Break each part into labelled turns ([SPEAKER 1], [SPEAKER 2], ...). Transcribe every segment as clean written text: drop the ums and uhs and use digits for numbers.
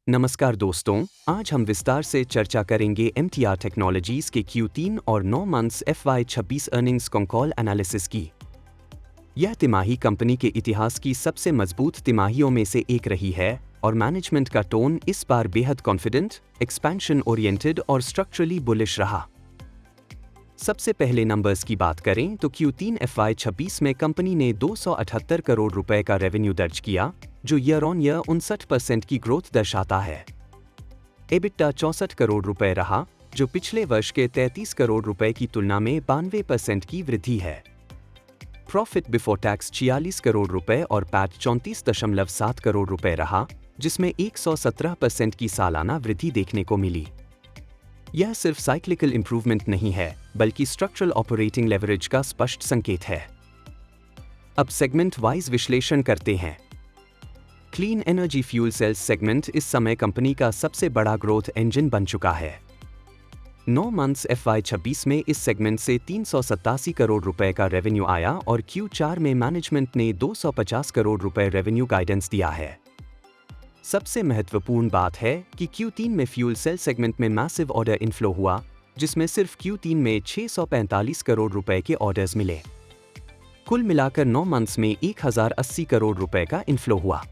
[SPEAKER 1] नमस्कार दोस्तों, आज हम विस्तार से चर्चा करेंगे MTR टेक्नोलॉजीज के Q3 और 9 months FY26 earnings call analysis की। यह तिमाही कंपनी के इतिहास की सबसे मजबूत तिमाहियों में से एक रही है और मैनेजमेंट का टोन इस बार बेहद कॉन्फिडेंट, एक्सपेंशन ओरिएंटेड और स्ट्रक्चरली बुलिश रहा। सबसे पहले नंबर्स की बात करें तो Q3 FY26 में कंपनी ने 278 करोड़ रुपए का रेवेन्यू दर्ज किया, जो ईयर ऑन ईयर 59% की ग्रोथ दर्शाता है। एबिटा 64 करोड़ रुपए रहा, जो पिछले वर्ष के 33 करोड़ रुपए की तुलना में 92% की वृद्धि है। प्रॉफिट बिफोर टैक्स 46 करोड़ रुपए और पैट 34.7 करोड़ रुपए रहा, जिसमें 117% की सालाना वृद्धि देखने को मिली। यह सिर्फ साइक्लिकल इंप्रूवमेंट नहीं है, बल्कि स्ट्रक्चरल ऑपरेटिंग लेवरेज का स्पष्ट संकेत है। अब सेगमेंट वाइज विश्लेषण करते हैं। Clean energy fuel cells segment इस समय कंपनी का सबसे बड़ा ग्रोथ इंजन बन चुका है। 9 मंथ्स FY26 में इस सेगमेंट से 387 करोड़ रुपए का रेवेन्यू आया और Q4 में मैनेजमेंट ने 250 करोड़ रुपए रेवेन्यू गाइडेंस दिया है। सबसे महत्वपूर्ण बात है कि Q3 में फ्यूल सेल सेगमेंट में मैसिव ऑर्डर इनफ्लो हुआ, जिसमें सिर्फ Q3 में 645 करोड़ रुपए के ऑर्डर्स मिले। कुल मिलाकर 9 मंथ्स में 1080 करोड़ रुपए का इनफ्लो हुआ।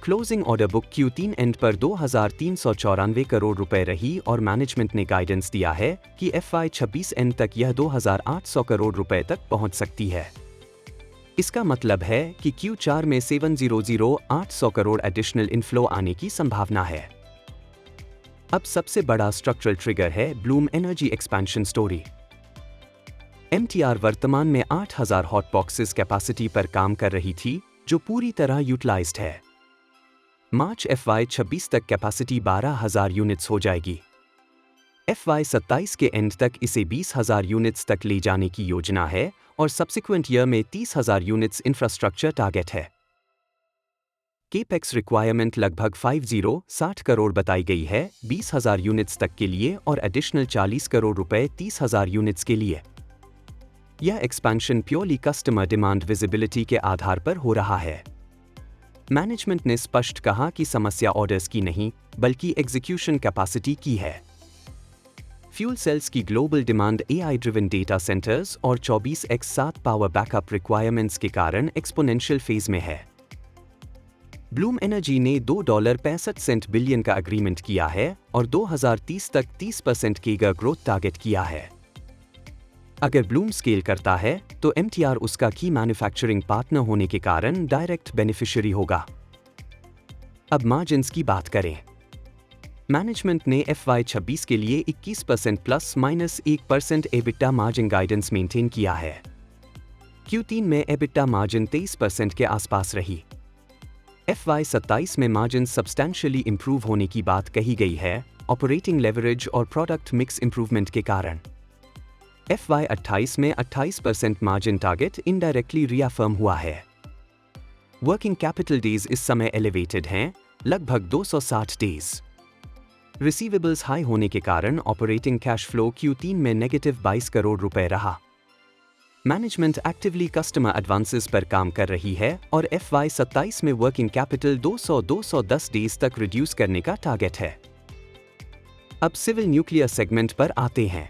[SPEAKER 1] Closing order book Q3 and पर 2394 करोड़ रुपए रही और मैनेजमेंट ने गाइडेंस दिया है कि FY26 एंड तक यह 2800 करोड़ रुपए तक पहुंच सकती है। इसका मतलब है कि Q4 में 700 करोड़ एडिशनल इनफ्लो आने की संभावना है। अब सबसे बड़ा स्ट्रक्चरल ट्रिगर है Bloom energy expansion story. MTR वर्तमान में 8000 हॉट बॉक्सेस कैपेसिटी पर काम कर रही थी, जो पूरी तरह यूटिलाइज्ड है। मार्च FY26 तक कैपेसिटी 12,000 यूनिट्स हो जाएगी। FY27 के एंड तक इसे 20,000 यूनिट्स तक ले जाने की योजना है और सब्सिक्वेंट ईयर में 30,000 यूनिट्स इंफ्रास्ट्रक्चर टारगेट है। केपेक्स रिक्वायरमेंट लगभग 60 करोड़ बताई गई है 20,000 यूनिट्स तक के लिए और एडिशनल 40 करोड़ रुपए 30,000 यूनिट्स के लिए। यह expansion purely customer demand visibility के आधार पर हो रहा है। मैनेजमेंट ने स्पष्ट कहा कि समस्या ऑर्डर्स की नहीं, बल्कि एग्जीक्यूशन कैपेसिटी की है। फ्यूल सेल्स की global demand AI driven data centres और 24x7 पावर बैकअप रिक्वायरमेंट्स के कारण एक्सपोनेंशियल फेज में है। ब्लूम एनर्जी ने $65 बिलियन का एग्रीमेंट किया है और 2030 तक 30% केगर ग्रोथ टारगेट किया है। अगर ब्लूम स्केल करता है तो MTR उसका की मैन्युफैक्चरिंग पार्टनर होने के कारण डायरेक्ट बेनिफिशियरी होगा। अब मार्जिन्स की बात करें। मैनेजमेंट ने FY26 के लिए 21% ±1% एबिटा मार्जिन गाइडेंस मेंटेन किया है। Q3 में एबिटा मार्जिन 23% के आसपास रही। FY27 में मार्जिन सब्सटैंशियली इंप्रूव होने की बात कही गई है, ऑपरेटिंग लेवरेज और प्रोडक्ट मिक्स इंप्रूवमेंट के कारण। FY28 में 28% मार्जिन टारगेट इनडायरेक्टली रिअफर्म हुआ है। वर्किंग कैपिटल डेज इस समय एलिवेटेड हैं, लगभग 260 डेज। रिसीवेबल्स हाई होने के कारण ऑपरेटिंग कैश फ्लो Q3 में नेगेटिव 22 करोड़ रुपए रहा। मैनेजमेंट एक्टिवली कस्टमर एडवांसेस पर काम कर रही है और FY27 में वर्किंग कैपिटल 210 डेज तक रिड्यूस करने का टारगेट है। अब सिविल न्यूक्लियर सेगमेंट पर आते हैं।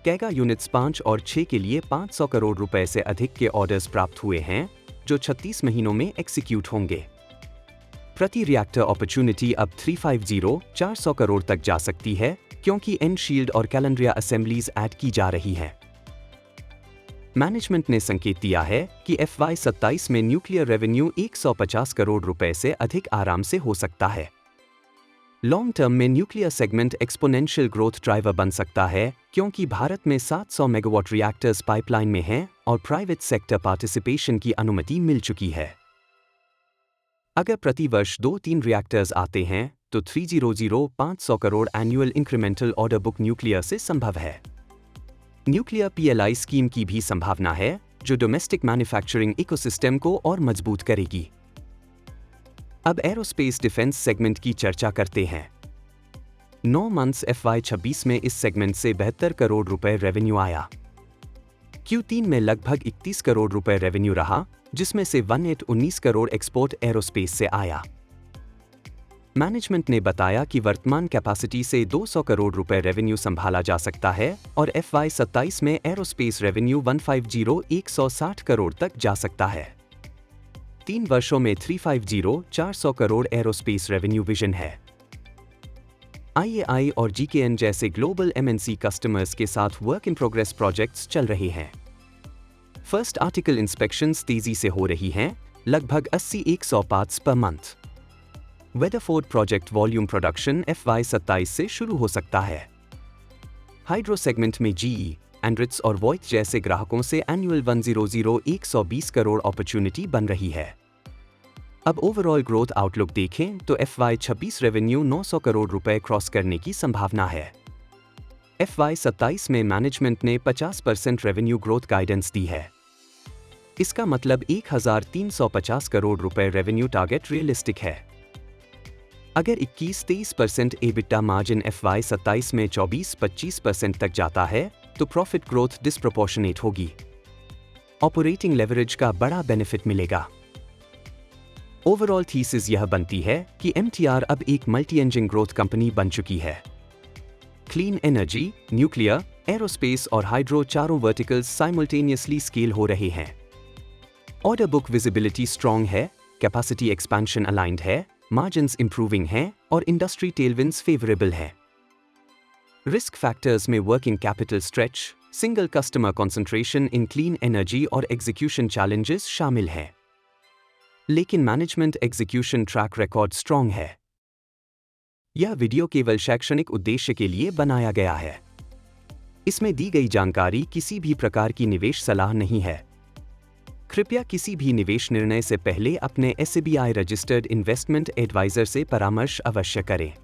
[SPEAKER 1] कैगा यूनिट्स 5 और 6 के लिए 500 करोड़ रुपए से अधिक के ऑर्डर्स प्राप्त हुए हैं, जो 36 महीनों में एग्जीक्यूट होंगे। प्रति रिएक्टर अपॉर्चुनिटी अब 400 करोड़ तक जा सकती है, क्योंकि एनशील्ड और कैलेंड्रिया असेंबलीज ऐड की जा रही हैं। मैनेजमेंट ने संकेत दिया है कि FY27 में न्यूक्लियर रेवेन्यू 150 करोड़ रुपए से अधिक आराम से हो सकता है। लॉन्ग टर्म में nuclear segment exponential growth driver बन सकता है, क्योंकि भारत में 700 मेगावाट रिएक्टर्स पाइपलाइन में हैं और प्राइवेट सेक्टर पार्टिसिपेशन की अनुमति मिल चुकी है। अगर प्रति वर्ष 2-3 रिएक्टर्स आते हैं तो 500 crore annual incremental order book nuclear से संभव है। न्यूक्लियर PLI स्कीम की भी संभावना है, जो डोमेस्टिक मैन्युफैक्चरिंग इकोसिस्टम को और मजबूत करेगी। अब एरोस्पेस डिफेंस सेगमेंट की चर्चा करते हैं। 9 मंथ्स FY26 में इस सेगमेंट से 72 करोड़ रुपए रेवेन्यू आया। Q3 में लगभग 31 करोड़ रुपए रेवेन्यू रहा, जिसमें से 19 करोड़ एक्सपोर्ट एरोस्पेस से आया। मैनेजमेंट ने बताया कि वर्तमान कैपेसिटी से 200 करोड़ रुपए रेवेन्यू संभाला जा सकता है और FY27 में एरोस्पेस रेवेन्यू 160 करोड़ तक जा सकता है। 3 वर्षों में 400 करोड़ एरोस्पेस रेवेन्यू विजन है। IAI और GKN जैसे ग्लोबल MNC कस्टमर्स के साथ वर्क इन प्रोग्रेस प्रोजेक्ट्स चल रहे हैं। फर्स्ट आर्टिकल इंस्पेक्शंस तेजी से हो रही हैं, लगभग 80-100 parts per month. वेदरफोर्ड project volume production FY27 से शुरू हो सकता है। हाइड्रो सेगमेंट में GE, एंड्रिट्स और वॉइट जैसे ग्राहकों से एनुअल 120 करोड़ अपॉर्चुनिटी बन रही है। अब ओवरऑल ग्रोथ आउटलुक देखें तो FY26 रेवेन्यू 900 करोड़ रुपए क्रॉस करने की संभावना है। FY27 में मैनेजमेंट ने 50% रेवेन्यू ग्रोथ गाइडेंस दी है। इसका मतलब 1350 करोड़ रुपए रेवेन्यू टारगेट रियलिस्टिक है। अगर 21-23% EBITDA मार्जिन FY27 में 24-25% तक जाता है तो प्रॉफिट ग्रोथ डिस्प्रोपोर्शनेट होगी। ऑपरेटिंग लेवरेज का बड़ा बेनिफिट मिलेगा। ओवरऑल थीसिस यह बनती है कि MTR अब एक मल्टी इंजन ग्रोथ कंपनी बन चुकी है। क्लीन एनर्जी, न्यूक्लियर, एरोस्पेस और हाइड्रो चारों वर्टिकल्स साइमल्टेनियसली स्केल हो रहे हैं। ऑर्डर बुक विजिबिलिटी स्ट्रॉन्ग है, कैपेसिटी एक्सपेंशन अलाइंड है, मार्जिन्स इंप्रूविंग हैं और इंडस्ट्री टेलविंड्स फेवरेबल हैं। रिस्क फैक्टर्स में working capital stretch, single customer concentration in clean energy और एग्जीक्यूशन चैलेंजेस शामिल हैं। लेकिन management execution track record strong है। यह वीडियो केवल शैक्षणिक उद्देश्य के लिए बनाया गया है। इसमें दी गई जानकारी किसी भी प्रकार की निवेश सलाह नहीं है। कृपया किसी भी निवेश निर्णय से पहले अपने SBI रजिस्टर्ड इन्वेस्टमेंट एडवाइजर से परामर्श अवश्य करें।